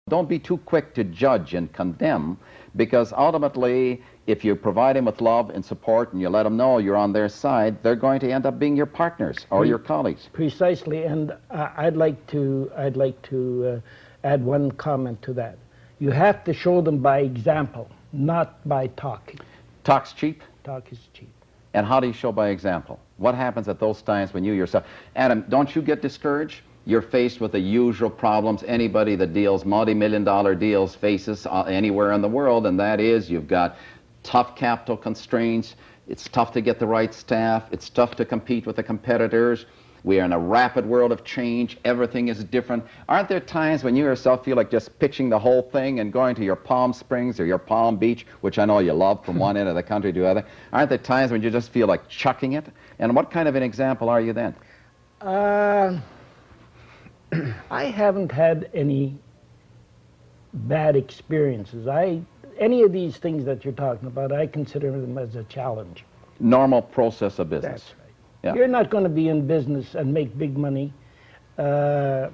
Don't be too quick to judge and condemn, because ultimately, if you provide them with love and support and you let them know you're on their side, they're going to end up being your partners or your colleagues. Precisely, and I'd like to add one comment to that. You have to show them by example, not by talking. Talk's cheap? Talk is cheap. And how do you show by example? What happens at those times when you yourself... Adam, don't you get discouraged? You're faced with the usual problems anybody that deals multi-million-dollar deals faces anywhere in the world, and that is you've got tough capital constraints, it's tough to get the right staff, it's tough to compete with the competitors, we are in a rapid world of change, everything is different. Aren't there times when you yourself feel like just pitching the whole thing and going to your Palm Springs or your Palm Beach, which I know you love, from one end of the country to the other? Aren't there times when you just feel like chucking it? And what kind of an example are you then? I haven't had any bad experiences. Any of these things that you're talking about, I consider them as a challenge. Normal process of business. That's right. Yeah. You're not going to be in business and make big money by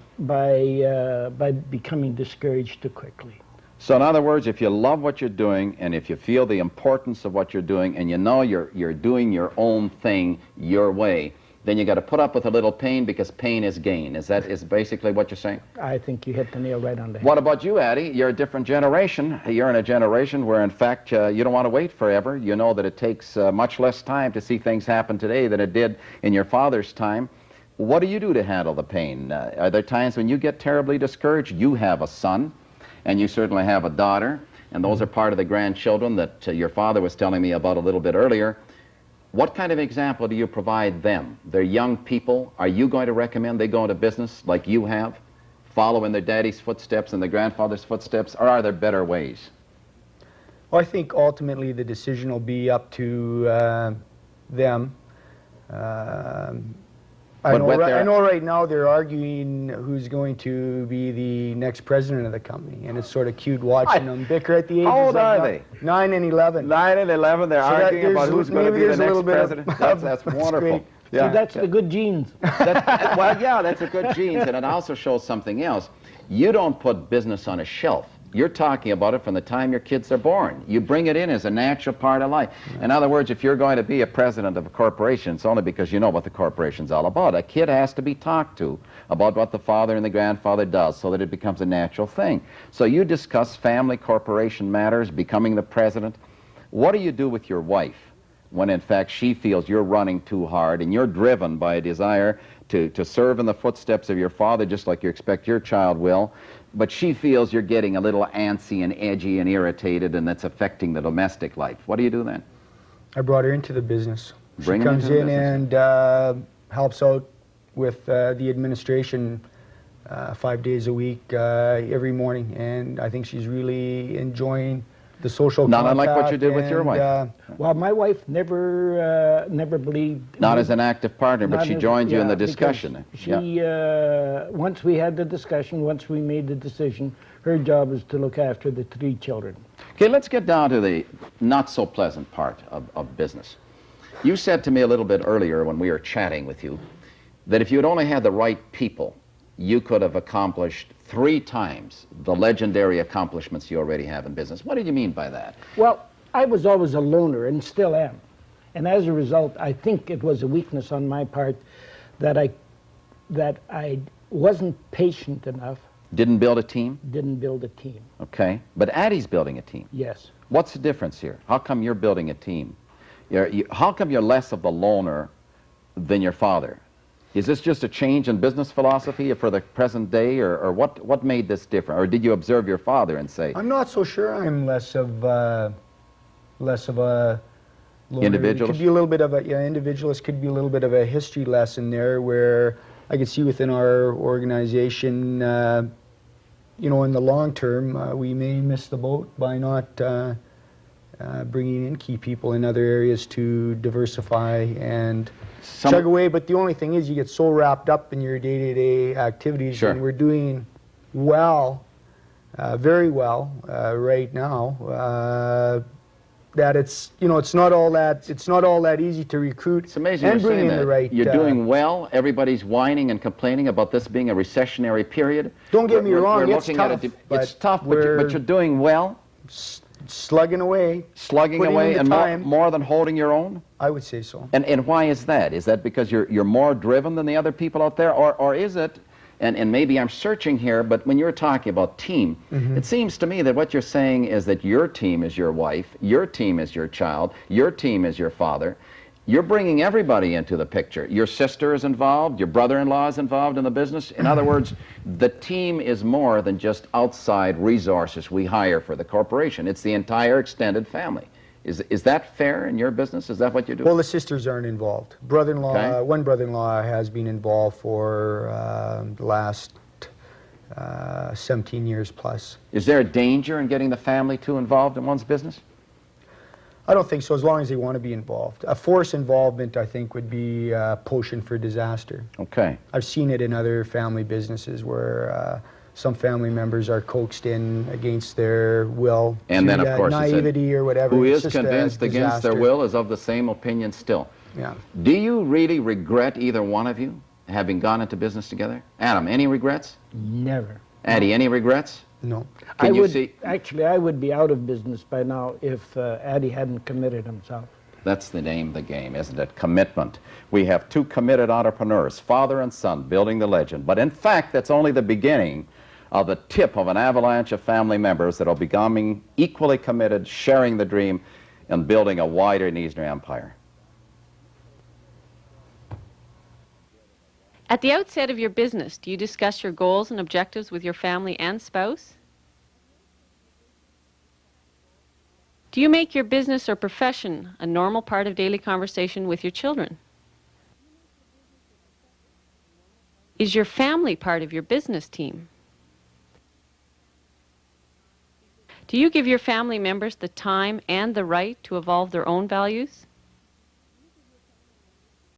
becoming discouraged too quickly. So in other words, if you love what you're doing and if you feel the importance of what you're doing and you know you're doing your own thing your way, then you got to put up with a little pain, because pain is gain. Is basically what you're saying? I think you hit the nail right on the head. What about you, Addy? You're a different generation. You're in a generation where, in fact, you don't want to wait forever. You know that it takes much less time to see things happen today than it did in your father's time. What do you do to handle the pain? Are there times when you get terribly discouraged? You have a son, and you certainly have a daughter, and those are part of the grandchildren that your father was telling me about a little bit earlier. What kind of example do you provide them? They're young people. Are you going to recommend they go into business like you have, follow in their daddy's footsteps and their grandfather's footsteps, or are there better ways? Well, I think ultimately the decision will be up to them. I know right now they're arguing who's going to be the next president of the company, and it's sort of cute watching them bicker at the ages How old of are they? 9 and 11. 9 and 11, they're arguing about who's going to be the next president. That's wonderful. Great. Yeah. So that's the good genes. Well, yeah, that's a good genes, and it also shows something else. You don't put business on a shelf. You're talking about it from the time your kids are born. You bring it in as a natural part of life. In other words, if you're going to be a president of a corporation, it's only because you know what the corporation's all about. A kid has to be talked to about what the father and the grandfather does so that it becomes a natural thing. So you discuss family corporation matters, becoming the president. What do you do with your wife when, in fact, she feels you're running too hard and you're driven by a desire to serve in the footsteps of your father just like you expect your child will, but she feels you're getting a little antsy and edgy and irritated, and that's affecting the domestic life? What do you do then? I brought her into the business. Bring she her comes into the in business. and helps out with the administration 5 days a week, every morning, and I think she's really enjoying the social contact. Not unlike what you did with your wife. Well, my wife never believed... Not as an active partner, but she joined you in the discussion. She, once we had the discussion, once we made the decision, her job was to look after the 3 children. Okay, let's get down to the not-so-pleasant part of business. You said to me a little bit earlier when we were chatting with you that if you had only had the right people, you could have accomplished 3 times the legendary accomplishments you already have in business. What did you mean by that? Well, I was always a loner and still am. And as a result, I think it was a weakness on my part that I wasn't patient enough. Didn't build a team? Didn't build a team. Okay. But Addy's building a team. Yes. What's the difference here? How come you're building a team? How come you're less of the loner than your father? Is this just a change in business philosophy for the present day, or what made this different? Or did you observe your father and say... I'm not so sure I'm less of a loner. Individualist? It could be a little bit of a, individualist, could be a little bit of a history lesson there where I could see within our organization, you know, in the long term, we may miss the boat by not bringing in key people in other areas to diversify and chug away. But the only thing is you get so wrapped up in your day-to-day activities. Sure. And we're doing well, very well right now. that it's, you know, it's not all that easy to recruit It's amazing and you're bring saying in that. the right. You're doing well. Everybody's whining and complaining about this being a recessionary period. Don't get me wrong, we're it's looking tough, at it. but It's tough, but you're doing well. Slugging away. Slugging putting away, in the and time. more than holding your own. I would say so. And why is that? Is that because you're more driven than the other people out there, or is it? And maybe I'm searching here, but when you're talking about team, it seems to me that what you're saying is that your team is your wife, your team is your child, your team is your father. You're bringing everybody into the picture. Your sister is involved, your brother-in-law is involved in the business. In other words, the team is more than just outside resources we hire for the corporation. It's the entire extended family. Is that fair in your business? Is that what you do? Well, the sisters aren't involved. Brother-in-law, Okay. one brother-in-law has been involved for the last 17 years plus. Is there a danger in getting the family too involved in one's business? I don't think so, as long as they want to be involved. A forced involvement, I think, would be a potion for disaster. Okay. I've seen it in other family businesses where some family members are coaxed in against their will. And then, of course, naivety or whatever. Who It's is just a convinced against their disaster. will is of the same opinion still. Yeah. Do you really regret, either one of you, having gone into business together? Adam, any regrets? Never. Addy, any regrets? No. Can you see? Actually, I would be out of business by now if Addy hadn't committed himself. That's the name of the game, isn't it? Commitment. We have two committed entrepreneurs, father and son, building the legend. But in fact, that's only the beginning of the tip of an avalanche of family members that will be becoming equally committed, sharing the dream, and building a wider Niesner empire. At the outset of your business, do you discuss your goals and objectives with your family and spouse? Do you make your business or profession a normal part of daily conversation with your children? Is your family part of your business team? Do you give your family members the time and the right to evolve their own values?